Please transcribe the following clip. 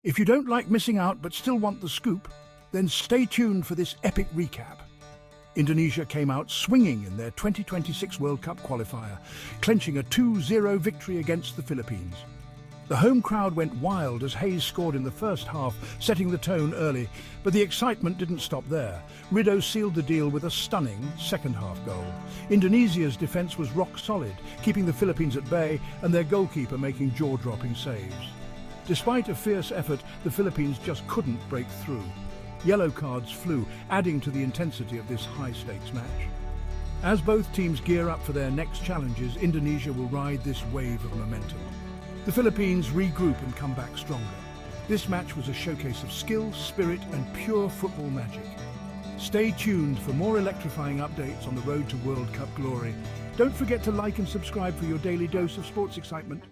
If you don't like missing out but still want the scoop, then stay tuned for this epic recap. Indonesia came out swinging in their 2026 World Cup qualifier, clenching a 2-0 victory against the Philippines. The home crowd went wild as Hayes scored in the first half, setting the tone early, but the excitement didn't stop there. Rido sealed the deal with a stunning second-half goal. Indonesia's defence was rock solid, keeping the Philippines at bay and their goalkeeper making jaw-dropping saves. Despite a fierce effort, the Philippines just couldn't break through. Yellow cards flew, adding to the intensity of this high-stakes match. As both teams gear up for their next challenges, Indonesia will ride this wave of momentum. The Philippines regroup and come back stronger. This match was a showcase of skill, spirit, and pure football magic. Stay tuned for more electrifying updates on the road to World Cup glory. Don't forget to like and subscribe for your daily dose of sports excitement.